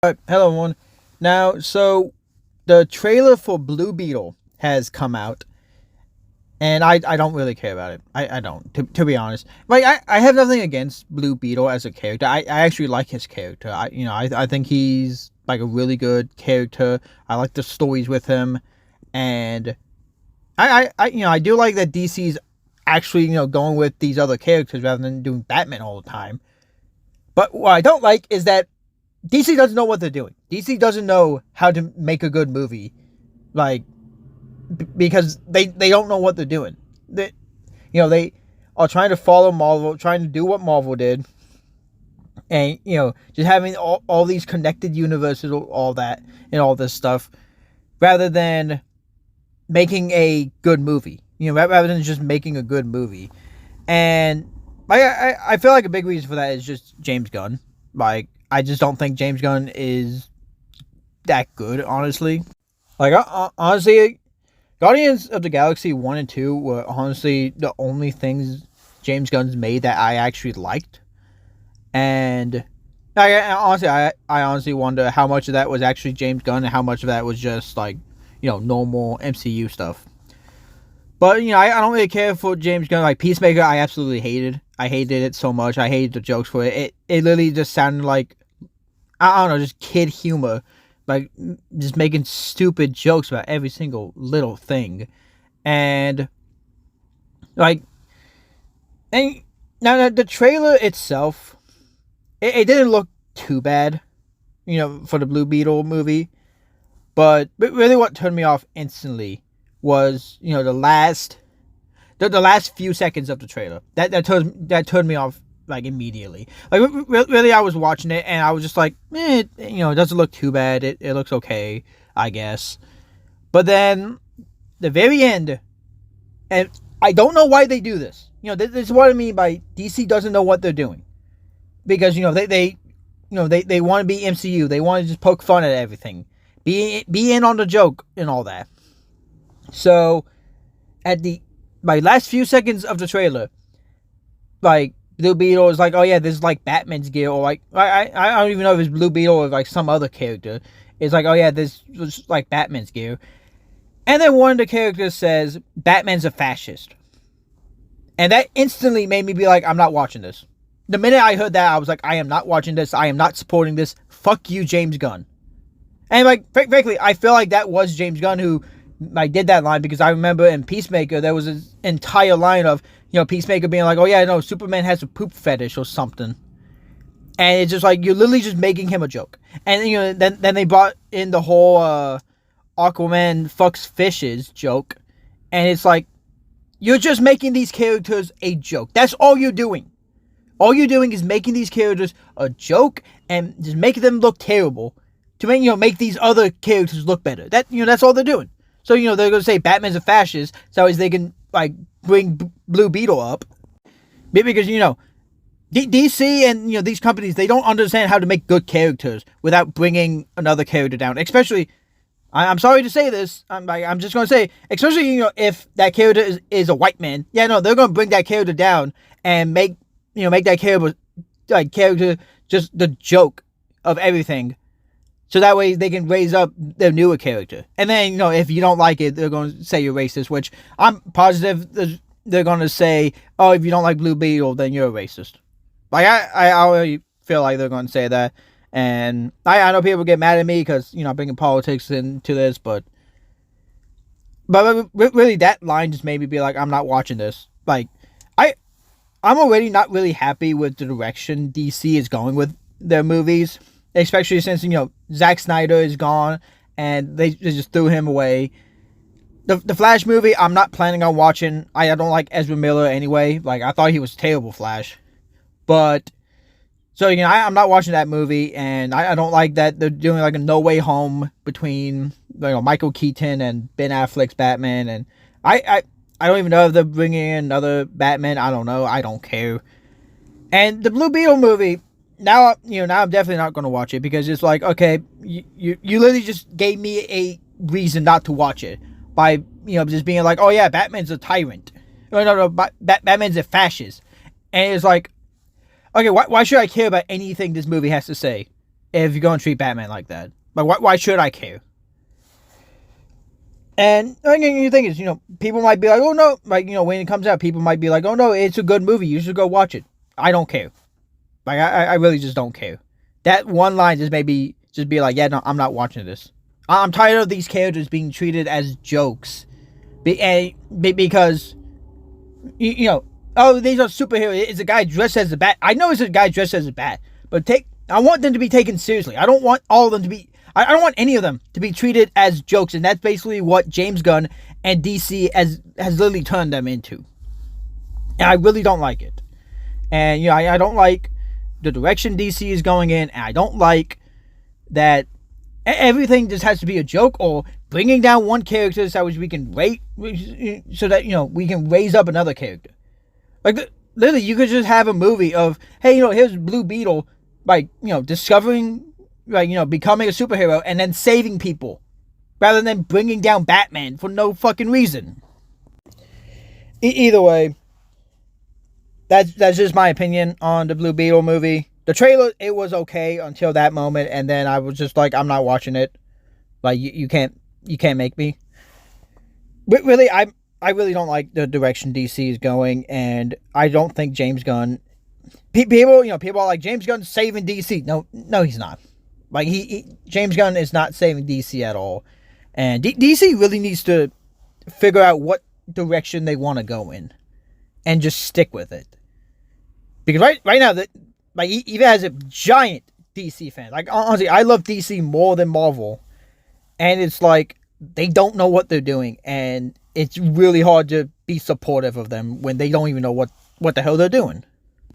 Hello, everyone. Now, so the trailer for Blue Beetle has come out, and I don't really care about it. I don't, to be honest. Like, I have nothing against Blue Beetle as a character. I actually like his character. I think he's like a really good character. I like the stories with him, and I do like that DC's actually going with these other characters rather than doing Batman all the time. But what I don't like is that DC doesn't know what they're doing. DC doesn't know how to make a good movie, like because they don't know what they're doing. They are trying to follow Marvel, trying to do what Marvel did, and just having all these connected universes, all that, and all this stuff, rather than making a good movie. Rather than just making a good movie, and I feel like a big reason for that is just James Gunn. Like, I just don't think James Gunn is that good, honestly. Like, honestly, Guardians of the Galaxy 1 and 2 were honestly the only things James Gunn's made that I actually liked. And I honestly wonder how much of that was actually James Gunn and how much of that was just, like, normal MCU stuff. But, I don't really care for James Gunn. Like, Peacemaker, I absolutely hated. I hated it so much. I hated the jokes for it. It literally just sounded like, I don't know, just kid humor. Like, just making stupid jokes about every single little thing. And, like, and now the trailer itself, it didn't look too bad, for the Blue Beetle movie. But really what turned me off instantly was, the last few seconds of the trailer. That turned me off, like, immediately. Like, really, I was watching it and I was just like, it doesn't look too bad. It looks okay, I guess. But then the very end, and I don't know why they do this. This is what I mean by DC doesn't know what they're doing, because they want to be MCU. They want to just poke fun at everything, be in on the joke and all that. So at the last few seconds of the trailer, like, Blue Beetle is like, oh yeah, this is like Batman's gear, or like, I don't even know if it's Blue Beetle or like some other character. It's like, oh yeah, this was like Batman's gear. And then one of the characters says, Batman's a fascist. And that instantly made me be like, I'm not watching this. The minute I heard that, I was like, I am not watching this. I am not supporting this. Fuck you, James Gunn. And, like, frankly, I feel like that was James Gunn who, like, did that line, because I remember in Peacemaker there was an entire line of, Peacemaker being like, oh yeah, no, Superman has a poop fetish or something. And it's just like, you're literally just making him a joke. And, then they brought in the whole Aquaman fucks fishes joke. And it's like, you're just making these characters a joke. That's all you're doing. All you're doing is making these characters a joke and just making them look terrible to make these other characters look better. That's all they're doing. So, they're going to say Batman's a fascist, so as they can, like, bring Blue Beetle up. Because, DC and, these companies, they don't understand how to make good characters without bringing another character down. Especially, I'm sorry to say this, I'm just going to say, especially, if that character is a white man. Yeah, no, they're going to bring that character down and make that character just the joke of everything. So that way they can raise up their newer character. And then, if you don't like it, they're going to say you're racist, which I'm positive they're going to say, oh, if you don't like Blue Beetle, then you're a racist. Like, I already feel like they're going to say that. And I know people get mad at me because, I'm bringing politics into this, but really that line just made me be like, I'm not watching this. Like, I'm already not really happy with the direction DC is going with their movies. Especially since, Zack Snyder is gone and they just threw him away. The Flash movie, I'm not planning on watching. I don't like Ezra Miller anyway. Like, I thought he was terrible Flash. But, so, I'm not watching that movie. And I don't like that they're doing, like, a No Way Home between, Michael Keaton and Ben Affleck's Batman. And I don't even know if they're bringing in another Batman. I don't know. I don't care. And the Blue Beetle movie, now I'm definitely not going to watch it, because it's like, okay, you literally just gave me a reason not to watch it by, just being like, oh yeah, Batman's a tyrant. No, Batman's a fascist. And it's like, okay, why should I care about anything this movie has to say? if you're going to treat Batman like that. Like, why should I care? And the thing is, people might be like, oh no, like, when it comes out, people might be like, oh no, it's a good movie, you should go watch it. I don't care. Like, I really just don't care. That one line just made me just be like, yeah, no, I'm not watching this. I'm tired of these characters being treated as jokes. Because, oh, these are superheroes. It's a guy dressed as a bat. I know it's a guy dressed as a bat, but I want them to be taken seriously. I don't want all of them to be, I don't want any of them to be treated as jokes, and that's basically what James Gunn and DC has literally turned them into. And I really don't like it. And, I don't like the direction DC is going in, and I don't like that everything just has to be a joke, or bringing down one character so we can we can raise up another character. Like, literally, you could just have a movie of, hey, here's Blue Beetle, like, discovering, like, becoming a superhero and then saving people, rather than bringing down Batman for no fucking reason. Either way, that's just my opinion on the Blue Beetle movie. The trailer, it was okay until that moment, and then I was just like, I'm not watching it. Like, you can't make me. But really, I really don't like the direction DC is going, and I don't think James Gunn. People are like, James Gunn's saving DC. No, he's not. Like, James Gunn is not saving DC at all, and DC really needs to figure out what direction they want to go in, and just stick with it. Because right now that. Like, even as a giant DC fan, like, honestly, I love DC more than Marvel, and it's like, they don't know what they're doing, and it's really hard to be supportive of them when they don't even know what the hell they're doing.